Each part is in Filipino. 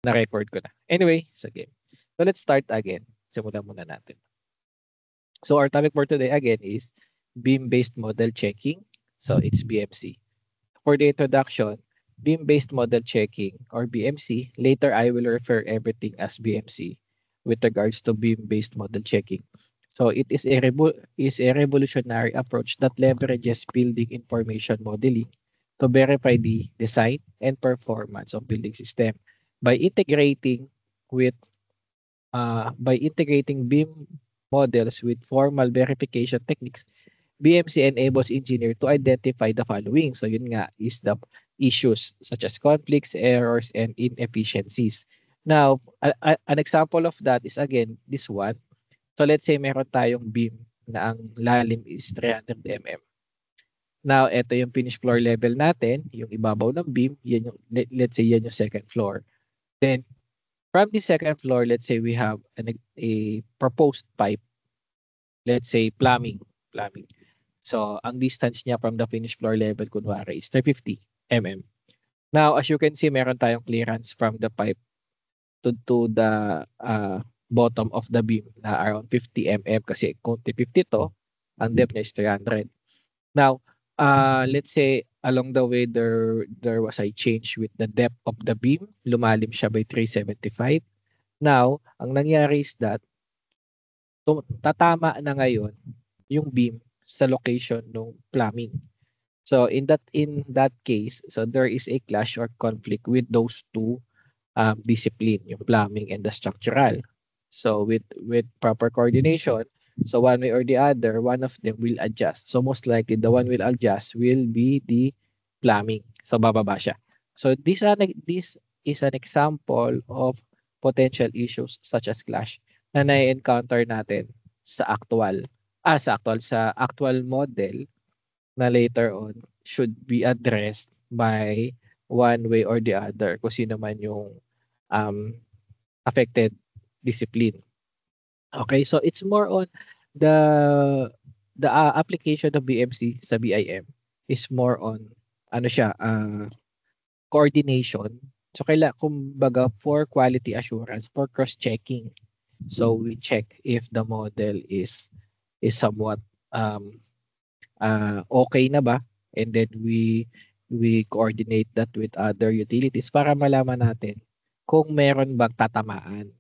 Na-record ko na. Anyway, sige. So let's start again. Simulan muna natin. So our topic for today again is beam-based model checking. So it's BMC. For the introduction, beam-based model checking or BMC, later I will refer everything as BMC with regards to beam-based model checking. So it is a revolutionary approach that leverages building information modeling to verify the design and performance of building system by integrating with by integrating BIM models with formal verification techniques. BMC enables engineer to identify the following. So yun nga is the issues such as conflicts, errors, and inefficiencies. Now, an example of that is again this one. So let's say meron tayong beam na ang lalim is 300 mm. Now, ito yung finished floor level natin, yung ibabaw ng beam, yan yung, let's say yan yung second floor. Then, from the second floor, let's say we have a proposed pipe. Let's say plumbing. So, ang distance niya from the finished floor level, kunwari, is 350 mm. Now, as you can see, meron tayong clearance from the pipe to the bottom of the beam na around 50 mm kasi kung 50 to, ang depth niya is 300. Now, let's say along the way there was a change with the depth of the beam. Lumalim siya by 375. Now, ang nangyari is that tatama na ngayon yung beam sa location ng plumbing. So in that case, so there is a clash or conflict with those two discipline, yung plumbing and the structural. So with proper coordination, so one way or the other, one of them will adjust. So most likely the one will adjust will be the plumbing. So bababa siya. So this is an example of potential issues such as clash na na-encounter natin sa actual model na later on should be addressed by one way or the other kung sino man yung affected discipline. Okay, so it's more on the application of BMC sa BIM is more on ano siya, coordination. So kumbaga for quality assurance, for cross-checking. So we check if the model is somewhat okay na ba, and then we coordinate that with other utilities para malaman natin kung meron bang tatamaan.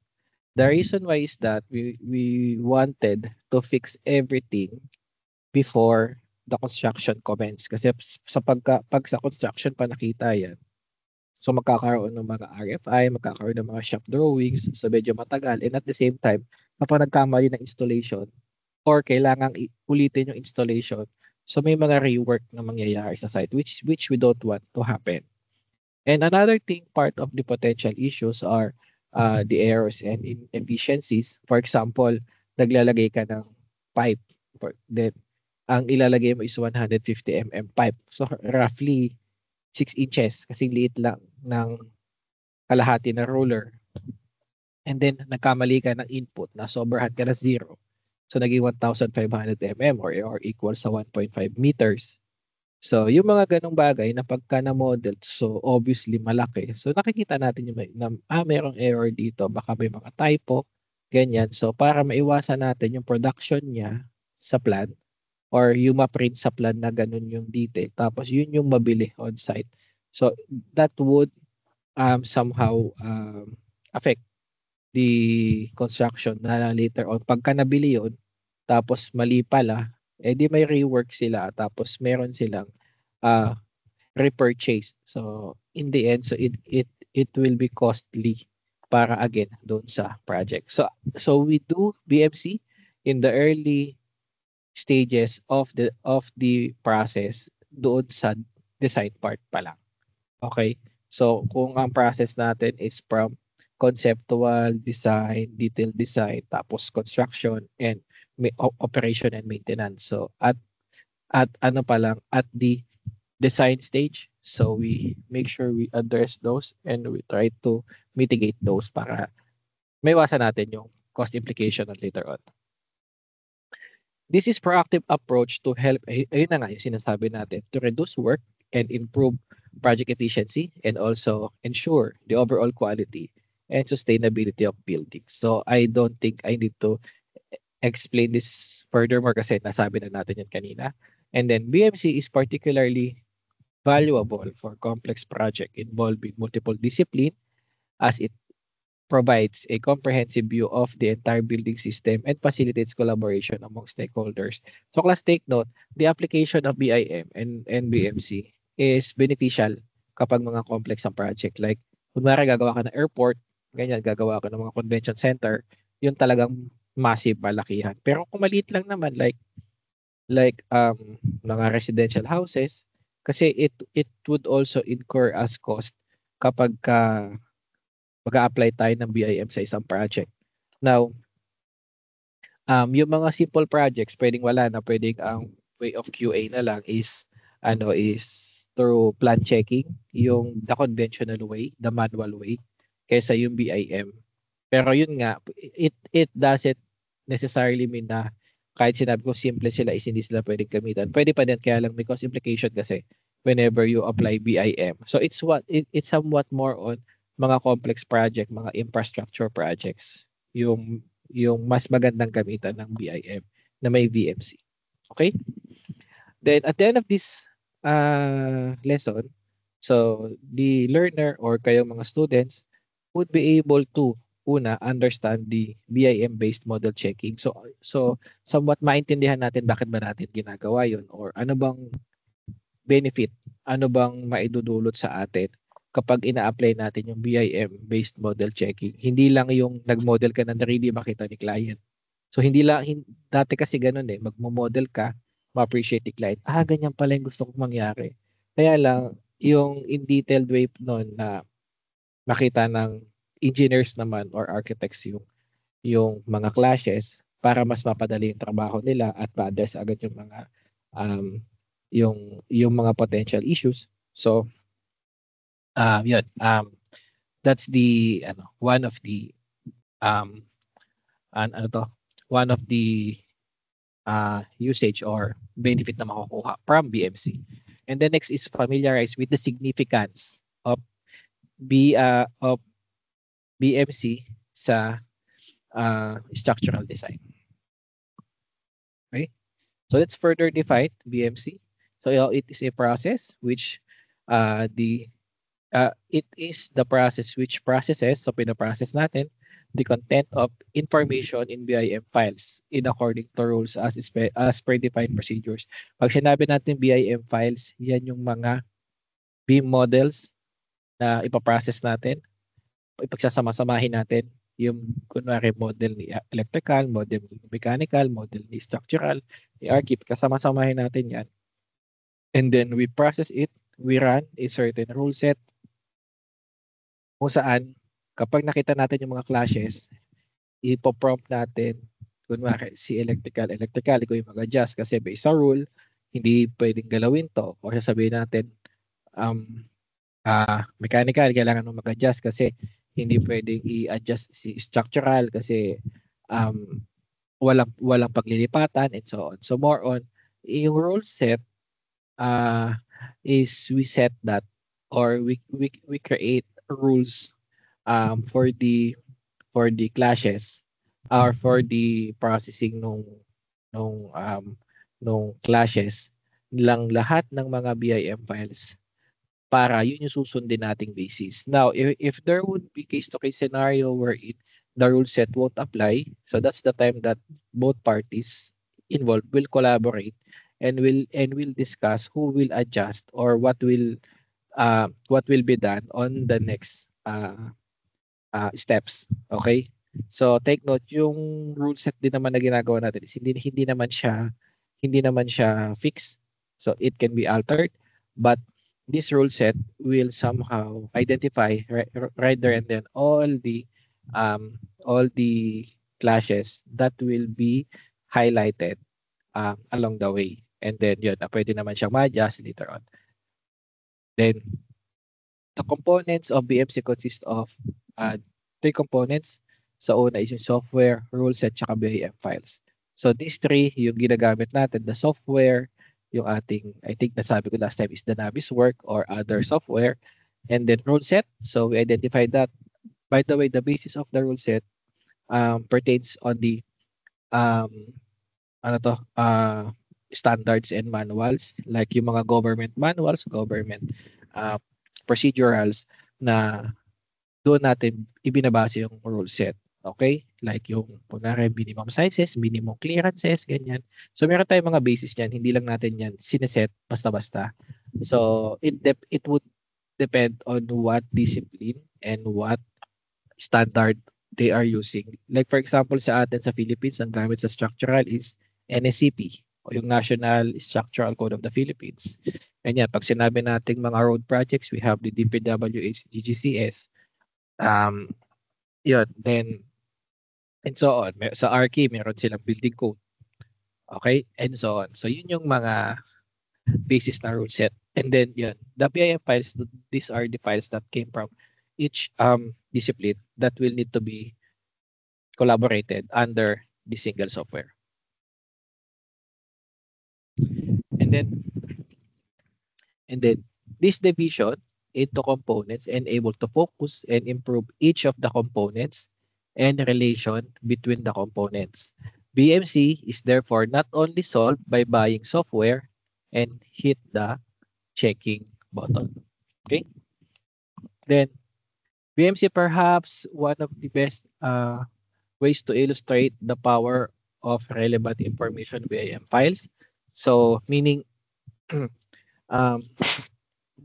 The reason why is that we wanted to fix everything before the construction commence. Kasi pag sa construction pa nakita yan, so magkakaroon ng mga RFI, magkakaroon ng mga shop drawings, so medyo matagal. And at the same time, kapag nagkamali ng installation or kailangang ulitin yung installation, so may mga rework na mangyayari sa site which we don't want to happen. And another thing, part of the potential issues are the errors and inefficiencies. For example, naglalagay ka ng pipe. Then, ang ilalagay mo is 150 mm pipe. So, roughly 6 inches kasi liit lang ng kalahati na roller. And then, nagkamali ka ng input na sobrahan ka na 0. So, naging 1,500 mm or equal sa 1.5 meters. So, yung mga ganong bagay na pagka na-model, so obviously malaki. So, nakikita natin yung merong error dito. Baka may mga typo, ganyan. So, para maiwasan natin yung production niya sa plan or yung ma-print sa plan na ganun yung detail. Tapos, yun yung mabili on site. So, that would somehow affect the construction na later on. Pagka nabili yun, tapos mali pala, di may rework sila tapos meron silang repurchase. So in the end, so it will be costly para again doon sa project. So we do BMC in the early stages of the process doon sa design part pa lang. Okay? So kung ang process natin is from conceptual design, detail design, tapos construction and operation and maintenance. So at ano pa lang, at the design stage, so we make sure we address those and we try to mitigate those para maiwasan natin yung cost implication later on. This is proactive approach to help, ayun na nga yung sinasabi natin, to reduce work and improve project efficiency and also ensure the overall quality and sustainability of buildings. So I don't think I need to explain this furthermore kasi nasabi na natin yan kanina. And then BMC is particularly valuable for complex project involving multiple discipline as it provides a comprehensive view of the entire building system and facilitates collaboration among stakeholders. So class take note, the application of BIM and BMC is beneficial kapag mga complex ang project. Like, kunwari gagawa ka ng airport, ganyan, gagawa ka ng mga convention center, yun talagang massive, malakihan. Pero kung maliit lang naman, like mga residential houses, kasi it would also incur as cost kapag mag-a-apply tayo ng BIM sa isang project. Now, yung mga simple projects, pwedeng wala na, pwedeng ang way of QA na lang is through plan checking, yung the conventional way, the manual way, kaysa yung BIM. Pero yun nga, it doesn't necessarily mean na kahit sinabi ko simple sila is hindi sila pwedeng gamitan. Pwede pa din, kaya lang may cost implication kasi whenever you apply BIM. So it's somewhat more on mga complex project, mga infrastructure projects, yung mas magandang gamitan ng BIM na may VMC. Okay? Then at the end of this lesson, so the learner or kayong mga students would be able to understand the BIM-based model checking. So somewhat maintindihan natin bakit ba natin ginagawa yun or ano bang benefit, ano bang maidudulot sa atin kapag ina-apply natin yung BIM-based model checking. Hindi lang yung nag-model ka na hindi makita ni client. So hindi lang, dati kasi ganun magmo-model ka, ma-appreciate ni client. Ganyan pala yung gusto kong mangyari. Kaya lang, yung in detailed way nun na makita ng engineers naman or architects yung mga clashes para mas mapadali yung trabaho nila at ma-address agad yung mga um, yung mga potential issues. So yun, that's the one of the um ano to, one of the usage or benefit na makukuha from BMC. And the next is familiarize with the significance of of BMC sa structural design. Okay? So let's further define BMC. So it is a process which it is the process which processes, so pinaprocess natin the content of information in BIM files in according to rules as predefined procedures. Pag sinabi natin BIM files, yan yung mga BIM models na ipaprocess natin, ipagsasama-samahin natin yung kunwari model ni electrical, model ni mechanical, model ni structural, ni ARCHIP, kasama-samahin natin yan. And then we process it, we run a certain rule set kung saan kapag nakita natin yung mga clashes, ipo-prompt natin, kunwari si electrical, ikaw yung mag-adjust kasi based sa rule, hindi pwedeng galawin to. O sasabihin natin, mechanical, kailangan mo mag-adjust kasi hindi pwedeng i-adjust si structural kasi walang paglilipatan and so on. So more on, yung rule set is we set that or we create rules for the clashes or for the processing nung clashes lang lahat ng mga BIM files para yun yung susundin nating basis. Now, if there would be case-to-case scenario where the rule set won't apply, so that's the time that both parties involved will collaborate and will discuss who will adjust or what will be done on the next steps. Okay? So take note, yung rule set din naman na ginagawa natin is hindi naman siya fixed. So it can be altered, but this rule set will somehow identify right there and then all the clashes that will be highlighted along the way. And then yun, pwede naman siyang ma-adjust later on. Then the components of BMC consist of three components. Sa una is yung software, rule set, tsaka BIM files. So these three, yung ginagamit natin, the software, yung ating, I think nasabi ko last time is the Navisworks or other software. And then rule set, so we identify that By the way, the basis of the rule set pertains on the um, ano to, standards and manuals, like yung mga government manuals, government uh, procedurals na doon natin ibinabase yung rule set. Okay? Like yung kunwari minimum sizes, minimum clearances, ganyan. So meron tayong mga basis niyan, hindi lang natin yan sineset basta-basta. So it would depend on what discipline and what standard they are using. Like for example sa atin sa Philippines, ang gamit sa structural is NSCP o yung National Structural Code of the Philippines. Ganyan, pag sinabi nating mga road projects, we have the DPWH, GGCS, um, yun, then, and so on. Sa RK, meron silang building code. Okay? And so on. So, yun yung mga basis na rule set. And then, yun, the PIM files, these are the files that came from each discipline that will need to be collaborated under the single software. And then this division into components and able to focus and improve each of the components and relation between the components. BMC is therefore not only solved by buying software and hit the checking button. Okay. Then BMC perhaps one of the best ways to illustrate the power of relevant information BIM files. So meaning um,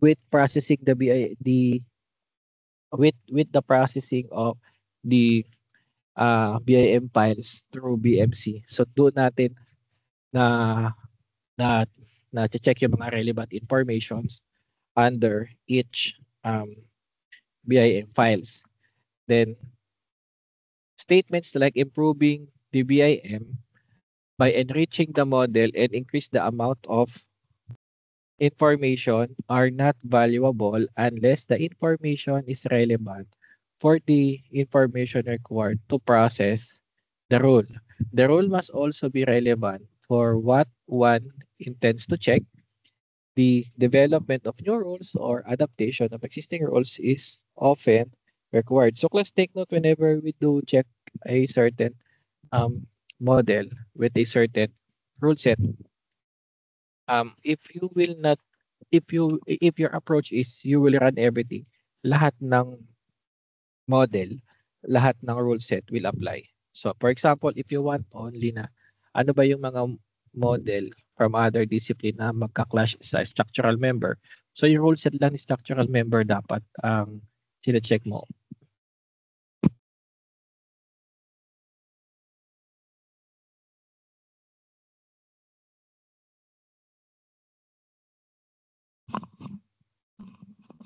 with processing with the processing of the BIM files through BMC. So doon natin na na na check yung mga relevant informations under each BIM files. Then statements like improving the BIM by enriching the model and increase the amount of information are not valuable unless the information is relevant for the information required to process the rule. The rule must also be relevant for what one intends to check. The development of new rules or adaptation of existing rules is often required. So let's take note whenever we do check a certain model with a certain rule set. If you will not if your approach is you will run everything, lahat ng model, lahat ng rule set will apply. So for example, if you want only na ano ba yung mga model from other discipline na magka-clash sa structural member. So yung rule set lang ni structural member dapat ang sine-check mo.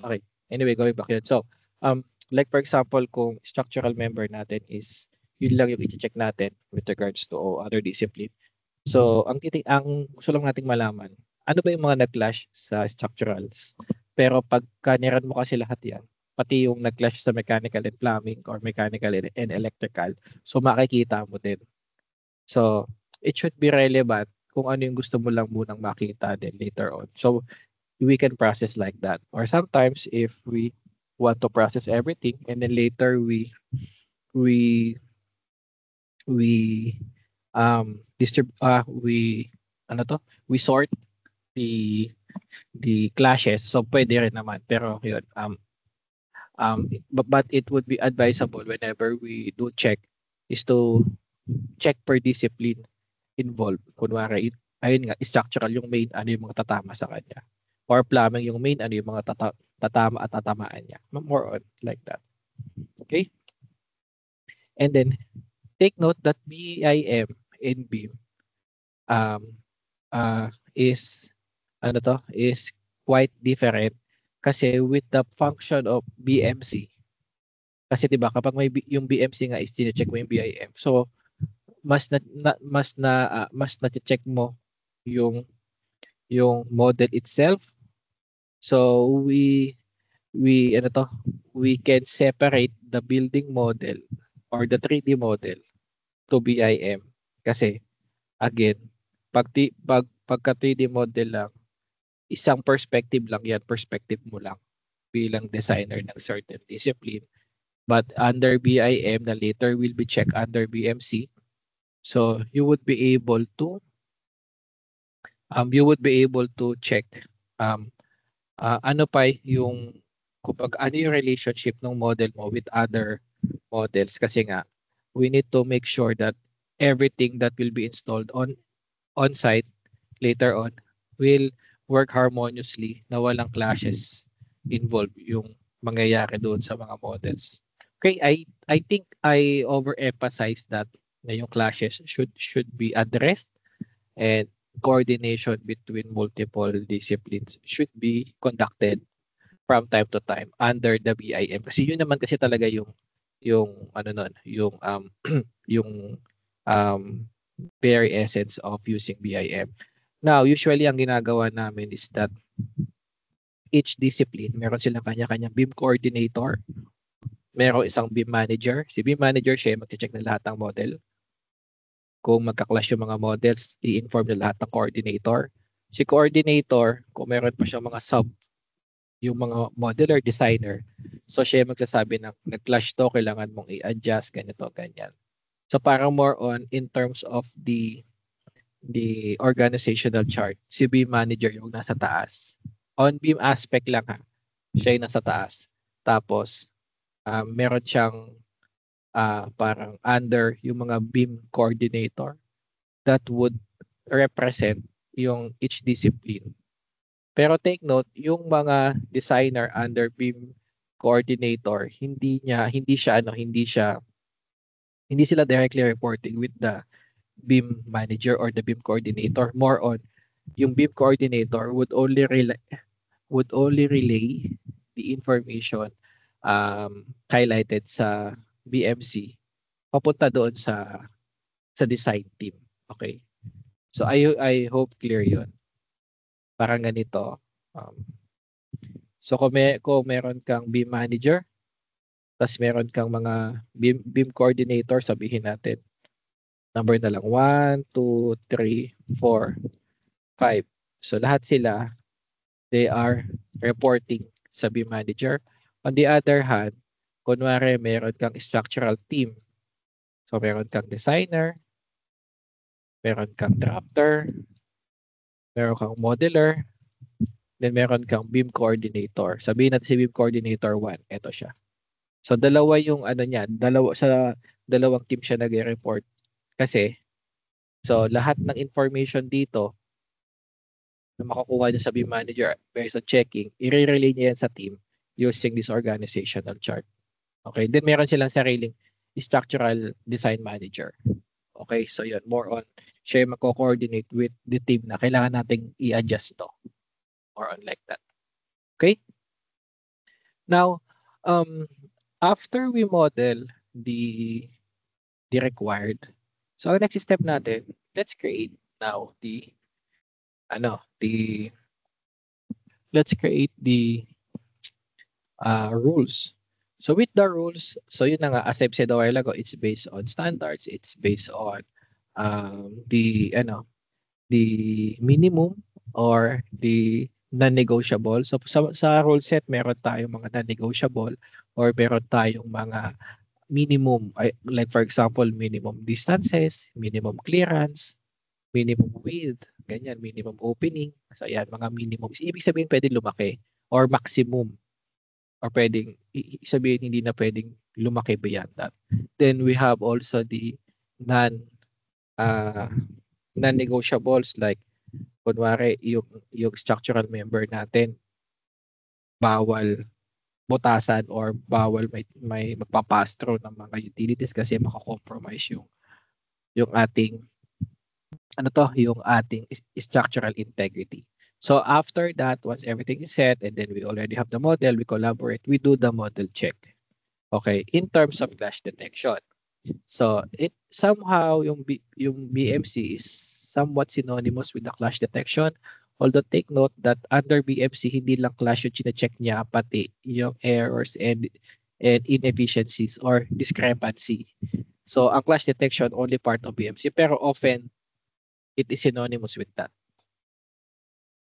Okay. Anyway, going back yun. So, like for example, kung structural member natin is yun lang yung i-check natin with regards to other discipline. So, ang gusto lang nating malaman, ano ba yung mga nag-clash sa structurals? Pero pag niran mo kasi lahat yan, pati yung nag-clash sa mechanical and plumbing or mechanical and electrical, so makikita mo din. So, it should be relevant kung ano yung gusto mo lang munang makita din later on. So, we can process like that. Or sometimes if we want to process everything and then later we we we sort the clashes, so pwede rin naman, pero yun but it would be advisable whenever we do check is to check per discipline involved. Kunwari ayun nga, structural yung main, ano yung mga tatama sa kanya, or plumbing yung main, ano yung mga tatama at tatamaan niya, more on like that. Okay. And then take note that BIM and BIM is quite different kasi with the function of BMC. Kasi 'di ba kapag may yung BMC nga is check mo yung BIM. So mas na-check mo yung model itself. So we can separate the building model or the 3D model to BIM kasi again pagka 3D model lang, isang perspective lang yan, perspective mo lang bilang designer ng certain discipline. but under BIM na later will be checked under BMC. So you would be able to check ano pa yung kapag ano yung relationship ng model mo with other models, kasi nga we need to make sure that everything that will be installed on site later on will work harmoniously, na walang clashes involved yung mangyayari doon sa mga models. Okay, I think I overemphasize that na yung clashes should be addressed, and coordination between multiple disciplines should be conducted from time to time under the BIM, kasi yun naman kasi talaga yung ano nun, yung um very essence of using BIM. Now, usually ang ginagawa namin is that each discipline, meron silang kanya-kanyang BIM coordinator, meron isang BIM manager. Si BIM manager, siya mag-check na lahat ng model. Kung magka-clash yung mga models, i-inform na lahat ng coordinator. Si coordinator, kung meron pa siyang mga yung mga modeler designer, so siya magsasabi ng nag-clash to, kailangan mong i-adjust, ganito, ganyan. So parang more on in terms of the organizational chart, si BIM manager yung nasa taas. On BIM aspect lang ha, siya yung nasa taas. Tapos, meron siyang parang under yung mga BIM coordinator that would represent yung each discipline. Pero take note, yung mga designer under BIM coordinator, hindi sila directly reporting with the BIM manager or the BIM coordinator. More on yung BIM coordinator would only relay the information highlighted sa BMC papunta doon sa design team. Okay? So I hope clear 'yon. Parang ganito. So kung meron kang BIM manager, tapos meron kang mga BIM coordinator, sabihin natin number na lang 1, 2, 3, 4, 5. So lahat sila, they are reporting sa BIM manager. On the other hand, kunwari meron kang structural team. So meron kang designer, meron kang drafter, meron kang modeler, then meron kang BIM coordinator. Sabihin natin si BIM coordinator 1, ito siya. So dalawa yung ano niya, dalawang team siya nagre-report. Kasi so lahat ng information dito na makukuha niya sa BIM manager based on checking, i-relay niya yan sa team using this organizational chart. Okay, then meron silang sariling structural design manager. Okay, so yun, more on siya yung magko-coordinate with the team na kailangan nating i-adjust to. More on like that. Okay? Now, after we model the required, so ang next step natin, let's create now let's create the rules. So with the rules, so yun na nga, as I've said a while ago, it's based on standards, it's based on the minimum or the non-negotiable. So sa rule set, meron tayong mga non-negotiable or meron tayong mga minimum, like for example, minimum distances, minimum clearance, minimum width, ganyan, minimum opening. So ayan, mga minimum. Ibig sabihin pwedeng lumaki or maximum, or pwedeng sabihin hindi na pwedeng lumaki beyond that. Then we have also the non-negotiables, like kunwari yung structural member natin, bawal butasan or bawal may magpa-pass through ng mga utilities kasi mako-compromise yung ating yung ating structural integrity. So after that, once everything is set and then we already have the model, we collaborate, we do the model check. Okay, in terms of clash detection. So it somehow yung BMC is somewhat synonymous with the clash detection. Although take note that under BMC, hindi lang clash yung chine-check niya, pati yung errors and inefficiencies or discrepancy. So ang clash detection only part of BMC, pero often it is synonymous with that.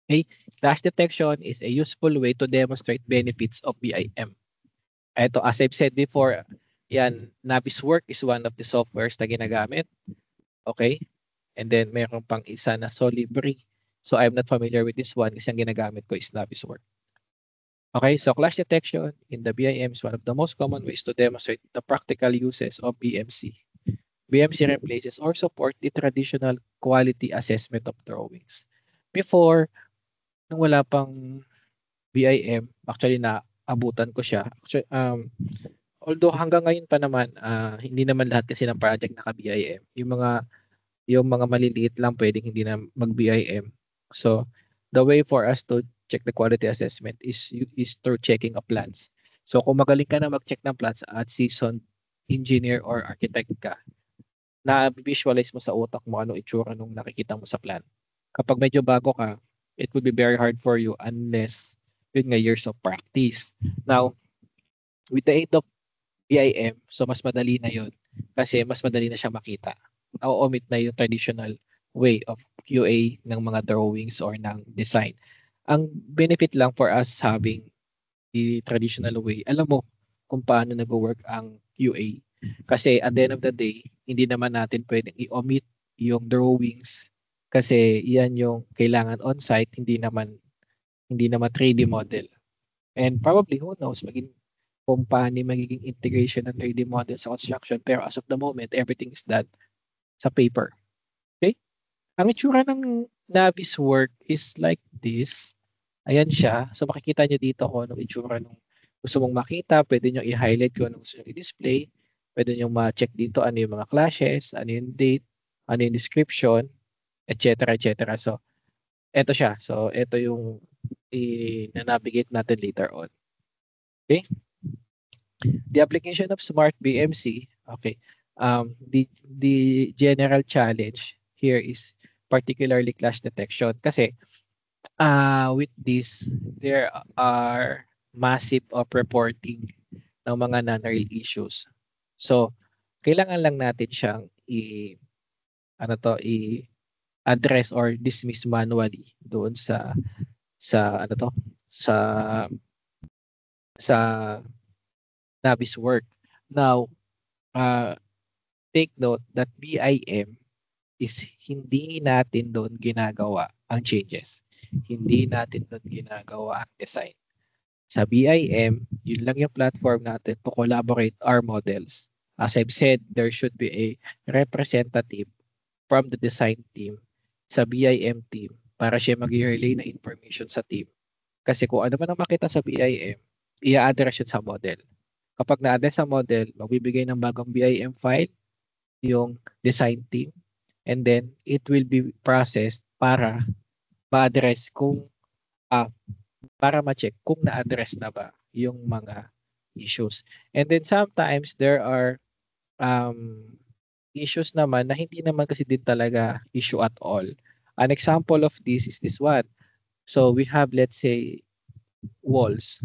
Okay, clash detection is a useful way to demonstrate benefits of BIM. Ito, as I've said before, yan, Naviswork is one of the softwares na ginagamit. Okay? And then, meron pang isa na Solibri. So, I'm not familiar with this one kasi ang ginagamit ko is Naviswork. Okay, so clash detection in the BIM is one of the most common ways to demonstrate the practical uses of BMC. BMC replaces or support the traditional quality assessment of drawings. Before, nung wala pang BIM, actually naabutan ko siya. Actually, although hanggang ngayon pa naman, hindi naman lahat kasi ng project naka-BIM. Yung mga maliliit lang pwedeng hindi na mag-BIM. So, the way for us to check the quality assessment is through checking of plans. So, kung magaling ka na mag-check ng plans at seasoned engineer or architect ka, na-visualize mo sa utak mo ano itsura nung nakikita mo sa plan. Kapag medyo bago ka, it would be very hard for you unless yun nga years of practice. Now, with the aid of BIM, so mas madali na yun kasi mas madali na siya makita. Na-omit na yung traditional way of QA ng mga drawings or ng design. Ang benefit lang for us having the traditional way, alam mo kung paano nag-work ang QA. Kasi at the end of the day, hindi naman natin pwedeng i-omit yung drawings kasi yan yung kailangan on-site, hindi naman 3D model. And probably, who knows, kung paano magiging integration ng 3D model sa construction. Pero as of the moment, everything is done sa paper. Okay? Ang itsura ng Naviswork is like this. Ayan siya. So makikita nyo dito kung anong itsura nung gusto mong makita. Pwede nyo i-highlight kung anong gusto nyo i-display. Pwede nyo ma-check dito ano yung mga clashes, ano yung date, ano yung description, etc. etc. So, eto siya. So, eto yung i-navigate natin later on. Okay? The application of Smart BMC, okay, the general challenge here is particularly clash detection kasi with this, there are massive of reporting ng mga non-real issues. So, kailangan lang natin siyang i-address or dismiss manually doon sa sa sa Naviswork. Now, take note that BIM is hindi natin doon ginagawa ang changes. Hindi natin doon ginagawa ang design. Sa BIM, yun lang yung platform natin to collaborate our models. As I've said, there should be a representative from the design team sa BIM team para siya mag-relay na information sa team. Kasi kung ano man ang makita sa BIM, i-address yun sa model. Kapag na-address sa model, magbibigay ng bagong BIM file yung design team and then it will be processed para ma-address para ma-check kung na-address na ba yung mga issues. And then sometimes there are issues naman na hindi naman kasi din talaga issue at all. An example of this is this one. So we have, let's say, walls.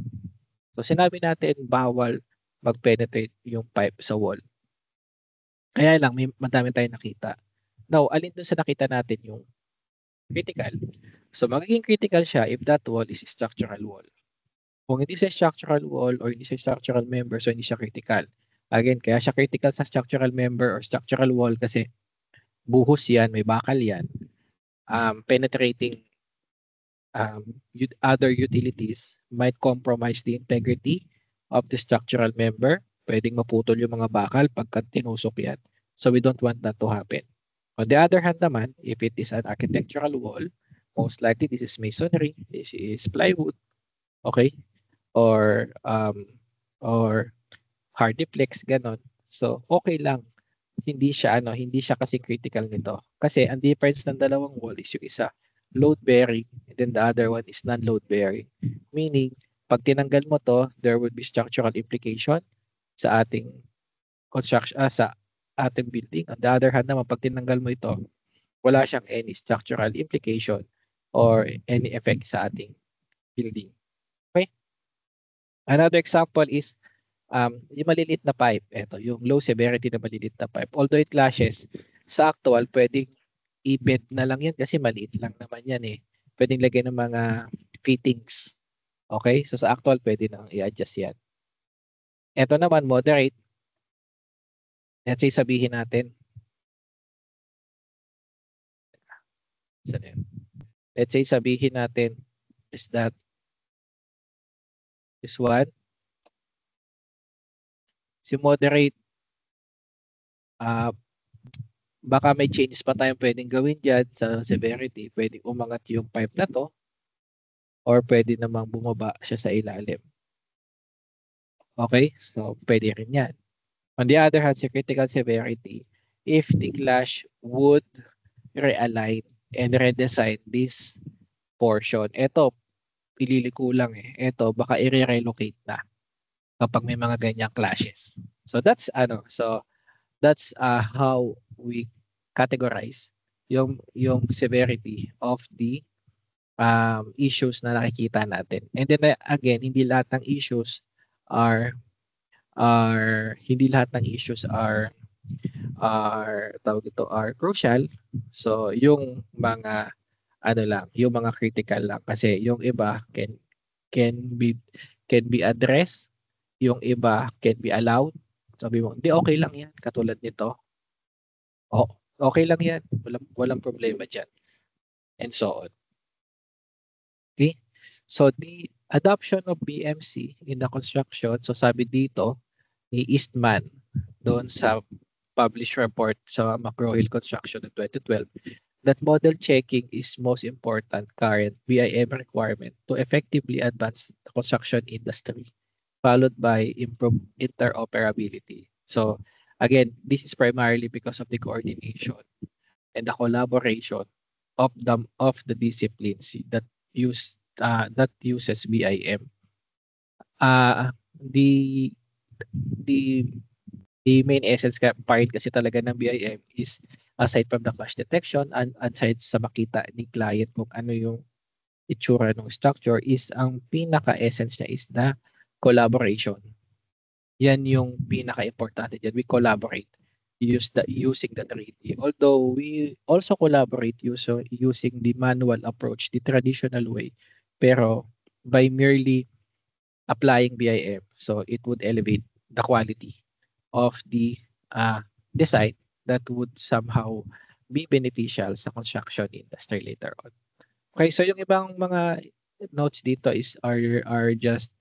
So sinabi natin bawal mag-penetrate yung pipe sa wall. Kaya lang, madami tayong nakita. Now, alin dun sa nakita natin yung critical? So magiging critical siya if that wall is a structural wall. Kung hindi siya structural wall or hindi siya structural member, so hindi siya critical. Again, kaya siya critical sa structural member or structural wall kasi buhos yan, may bakal yan. Penetrating other utilities might compromise the integrity of the structural member. Pwedeng maputol yung mga bakal pagka tinusok yan. So we don't want that to happen. On the other hand naman, if it is an architectural wall, most likely this is masonry, this is plywood, okay? Or hardiplex, ganon. So okay lang. Hindi siya kasi critical nito. Kasi ang difference ng dalawang wall is yung isa load bearing and then the other one is non-load bearing. Meaning, pag tinanggal mo to, there would be structural implication sa ating construction, sa ating building. On the other hand naman, pag tinanggal mo ito, wala siyang any structural implication or any effect sa ating building. Okay? Another example is yung maliliit na pipe. Ito, yung low severity na maliliit na pipe. Although it clashes, sa actual, pwedeng i-bend na lang yan kasi maliit lang naman yan eh. Pwedeng lagyan ng mga fittings. Okay? So sa actual, pwede nang i-adjust yan. Ito naman, moderate. Let's say sabihin natin. Let's say sabihin natin is that this one. Si moderate, baka may changes pa tayong pwedeng gawin dyan sa severity. Pwedeng umangat yung pipe na to or pwede namang bumaba siya sa ilalim. Okay? So, pwede rin yan. On the other hand, sa critical severity, if the clash would realign and redesign this portion, ito, ililiko lang eh. Ito, baka i-relocate na kapag may mga ganyang clashes. So, that's how we categorize yung severity of the issues na nakikita natin. And then again, hindi lahat ng issues are tawag ito, are crucial. So yung mga yung mga critical lang kasi yung iba can be addressed, yung iba can be allowed. Sabi mo, hindi, okay lang yan. Katulad nito. Oh, okay lang yan. Walang problema dyan. And so on. Okay? So the adoption of BMC in the construction, so sabi dito ni Eastman doon sa published report sa McGraw-Hill Construction of 2012, that model checking is most important current BIM requirement to effectively advance the construction industry, followed by improved interoperability. So again, this is primarily because of the coordination and the collaboration of the disciplines that uses BIM. The main essence part kasi talaga ng BIM is aside from the clash detection and aside sa makita ni client kung ano yung itsura ng structure, is ang pinaka-essence niya is the collaboration. Yan yung pinaka-importante dyan. We collaborate using the 3D. Although we also collaborate using the manual approach, the traditional way, pero by merely applying BIM, so it would elevate the quality of the design that would somehow be beneficial sa construction industry later on. Okay, so yung ibang mga notes dito are just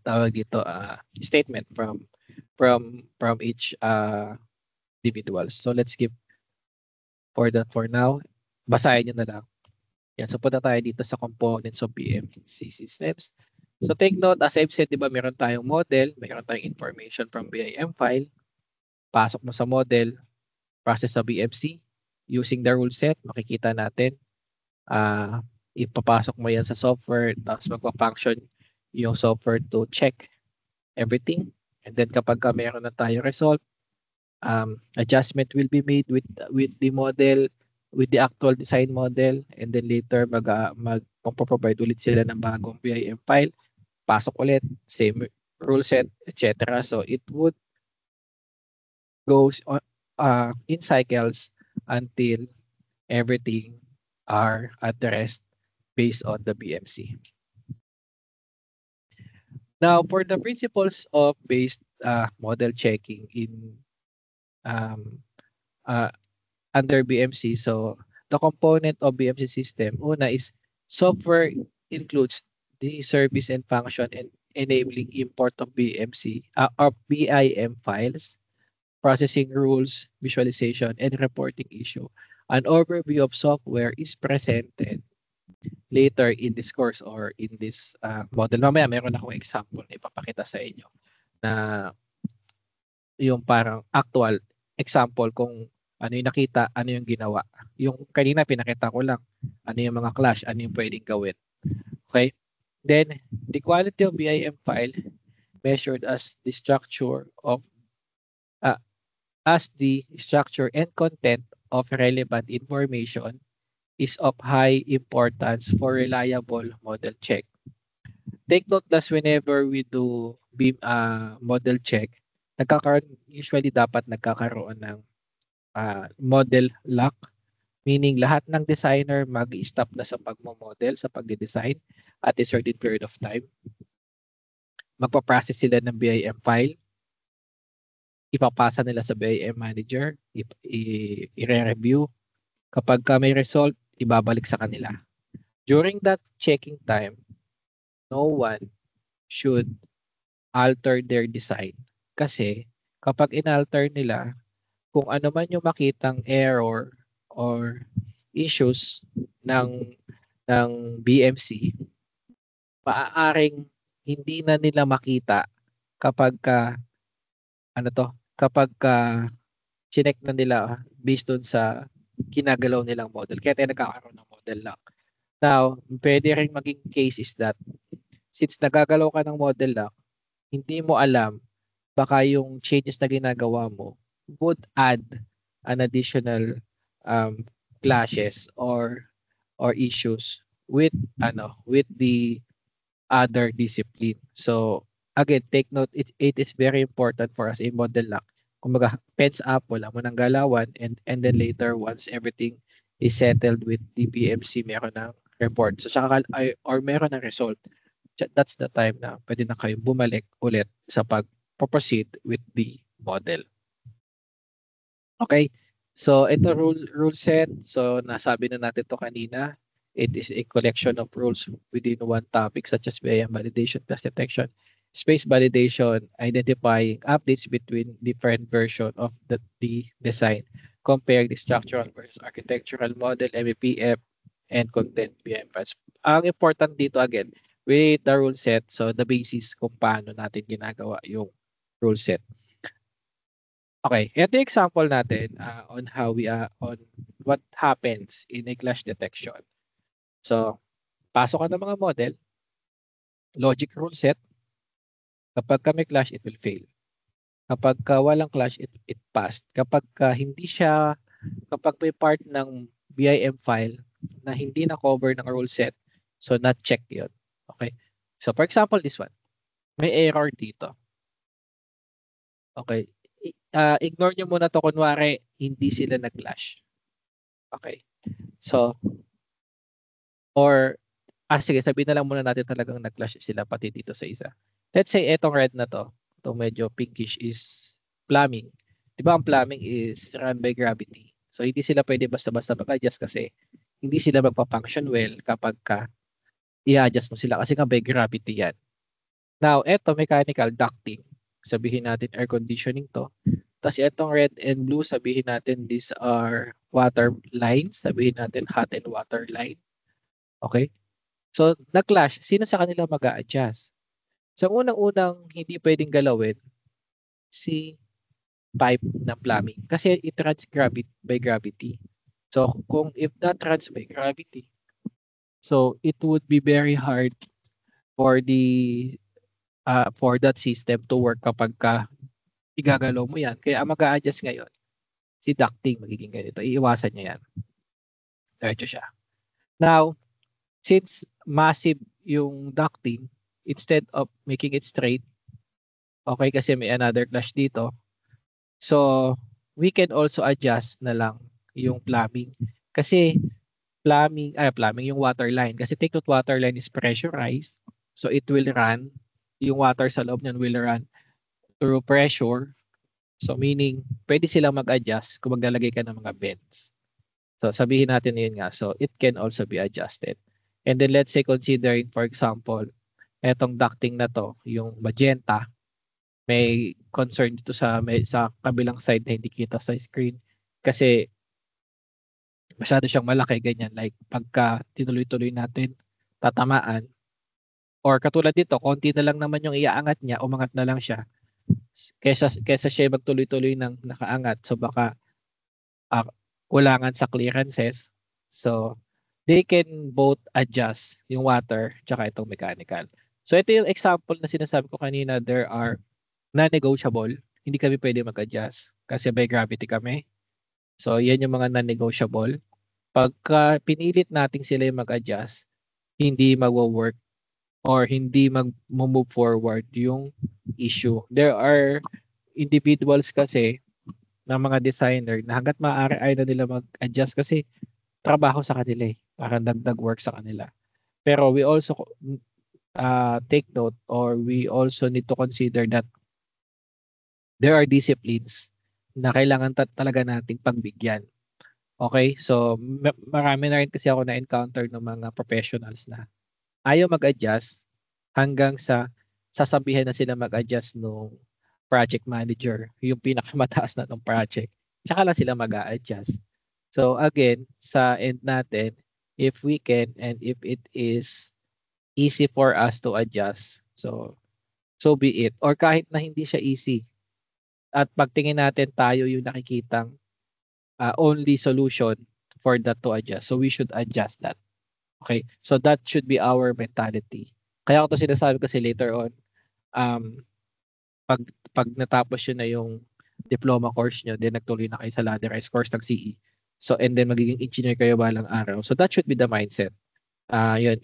tawag dito statement from each individual. So let's skip for that for now. Basahin nyo na lang. Yan, so punta tayo dito sa components of BMC systems. So take note, as I've said, di ba, meron tayong model, meron tayong information from BIM file. Pasok mo sa model, process sa BMC. Using the rule set, makikita natin. Ipapasok mo yan sa software, tapos magpa-function yung software to check everything. And then kapag meron na tayong result, adjustment will be made with the model, with the actual design model, and then later magpo-provide ulit sila ng bagong BIM file. Pasok ulit, same rule set, etc. So it would goes in cycles until everything are addressed based on the BMC. Now, for the principles of based model checking in under BMC, so the component of BMC system, una is software includes the service and function and enabling import of BMC or BIM files, processing rules, visualization, and reporting issue. An overview of software is presented later in this course or in this model. Mamaya meron akong example na ipapakita sa inyo na yung parang actual example kung ano yung nakita, ano yung ginawa. Yung kanina pinakita ko lang ano yung mga clash, ano yung pwedeng gawin. Okay? Then, the quality of BIM file measured as the structure and content of relevant information is of high importance for reliable model check. Take note that whenever we do model check, usually dapat nagkakaroon ng model lock, meaning lahat ng designer mag-stop na sa pagmo-model, sa pagde-design at a certain period of time. magpa-process sila ng BIM file, ipapasa nila sa BIM manager, i-review. Kapag may result, ibabalik sa kanila. During that checking time, no one should alter their design. Kasi kapag inalter nila, kung ano man yung makitang error or issues ng BMC, maaaring hindi na nila makita kapag chinek na nila based on sa ginagalaw nilang model. Kaya tayo nagkakaroon ng model lock. Now, pwede rin maging case is that since nagagalaw ka ng model lock, hindi mo alam baka yung changes na ginagawa mo would add an additional clashes or issues with the other discipline. So again, take note, it is very important for us in model lock. Kumbaga, pens up, wala mo ng galawan, and then later, once everything is settled with the BMC, meron ng report. So, or meron ng result. That's the time na pwede na kayong bumalik ulit sa pag-proceed with the model. Okay. So, ito rule set. So, nasabi na natin to kanina. It is a collection of rules within one topic such as BIM validation, test detection, space validation, identifying updates between different versions of the design, comparing the structural versus architectural model, MEPF, and content BIM files. Ang important dito again, with the rule set, so the basis kung paano natin ginagawa yung rule set. Okay, ito yung example natin on how on what happens in a clash detection. So, pasok ka ng mga model, logic rule set. Kapag may clash, it will fail. Kapag walang clash, it passed. Kapag kapag may part ng BIM file na hindi na-cover ng rule set, so not check yun. Okay? So, for example, this one. May error dito. Okay. Ignore nyo muna to kunwari, hindi sila nag-clash. Okay. So, sige, sabihin na lang muna natin talagang nag-clash sila pati dito sa isa. Let's say etong red na to, itong medyo pinkish is plumbing. Di ba ang plumbing is run by gravity. So hindi sila pwede basta-basta mag-adjust kasi hindi sila magpa-function well kapag i-adjust mo sila kasi nga by gravity yan. Now, eto mechanical ducting. Sabihin natin air conditioning to. Tapos etong red and blue, sabihin natin these are water lines. Sabihin natin hot and water line. Okay? So, na-clash. Sino sa kanila mag-a-adjust? So, unang-unang hindi pwedeng galawin si pipe ng plumbing kasi it runs by gravity. So, if that runs by gravity, so it would be very hard for that system to work kapag igagalaw mo yan. Kaya ang mag-a-adjust ngayon, si ducting magiging ganito. Iiwasan niya yan. Diretso siya. Now, since massive yung ducting, instead of making it straight, okay, kasi may another clash dito. So, we can also adjust na lang yung plumbing. Kasi plumbing yung water line. Kasi take note, water line is pressurized. So, it will run, yung water sa loob niyan will run through pressure. So, meaning, pwede silang mag-adjust kung maglalagay ka ng mga vents. So, sabihin natin yun nga. So, it can also be adjusted. And then let's say considering, for example, etong ducting na to, yung magenta, may concern dito sa kabilang side na hindi kita sa screen kasi masyado siyang malaki, ganyan. Like pagka tinuloy-tuloy natin, tatamaan. Or katulad dito, konti na lang naman yung iaangat niya, umangat na lang siya. Kesa siya magtuloy-tuloy ng nakaangat. So baka kulangan sa clearances. So, they can both adjust yung water tsaka itong mechanical. So ito yung example na sinasabi ko kanina, there are non-negotiable. Hindi kami pwede mag-adjust kasi by gravity kami. So yan yung mga non-negotiable. Pagka pinilit natin sila yung mag-adjust, hindi mag-work or hindi mag-move forward yung issue. There are individuals kasi ng mga designer na hanggat maaari ay na nila mag-adjust kasi trabaho sa kanila eh. Parang dagdag work sa kanila. Pero we also take note, or we also need to consider that there are disciplines na kailangan talaga nating pagbigyan. Okay? So, marami na rin kasi ako na-encounter ng mga professionals na ayaw mag-adjust hanggang sa sasabihan na sila mag-adjust nung project manager, yung pinakamataas na ng project. Tsaka lang sila mag-a-adjust. So again, sa end natin, if we can and if it is easy for us to adjust, so be it. Or kahit na hindi siya easy, at pagtingin natin tayo yung nakikitang only solution for that to adjust. So we should adjust that. Okay? So that should be our mentality. Kaya ako to sinasabi kasi later on, um, pag natapos yun na yung diploma course nyo, then nagtuloy na kayo sa ladderized course ng CE. So, and then magiging engineer kayo balang araw. So, that should be the mindset. Yun,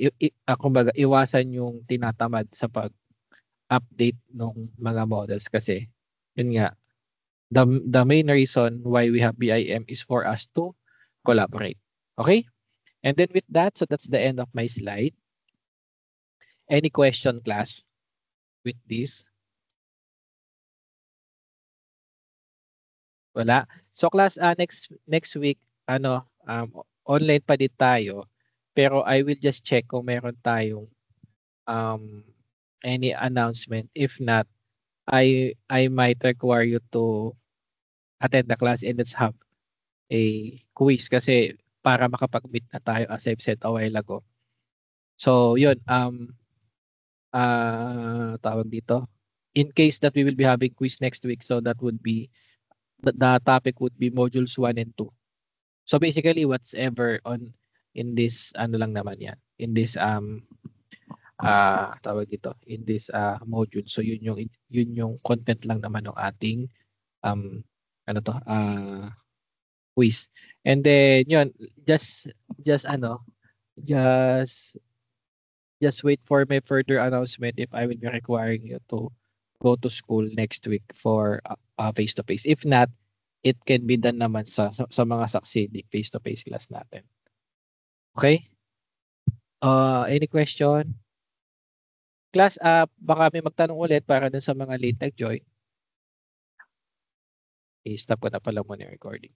kumbaga, iwasan yung tinatamad sa pag-update ng mga models kasi, yun nga, the main reason why we have BIM is for us to collaborate. Okay? And then with that, so that's the end of my slide. Any question, class, with this? Wala. So class, next week, online pa din tayo. Pero I will just check kung meron tayong any announcement. If not, I might require you to attend the class and let's have a quiz kasi para makapag-meet na tayo as I've said a while ago. So yun, tawag dito. In case that we will be having quiz next week, so that would be, the topic would be modules 1 and 2. So basically what's ever on in this lang naman yan. In this tawag dito, in this module. So yun yung content lang naman ng ating quiz. And then yun, just wait for my further announcement if I will be requiring you to go to school next week for face-to-face. If not, it can be done naman sa mga succeeding face-to-face class natin. Okay? Any question? Class, baka may magtanong ulit para dun sa mga late nag-join. I-stop ko na pala muna yung recording.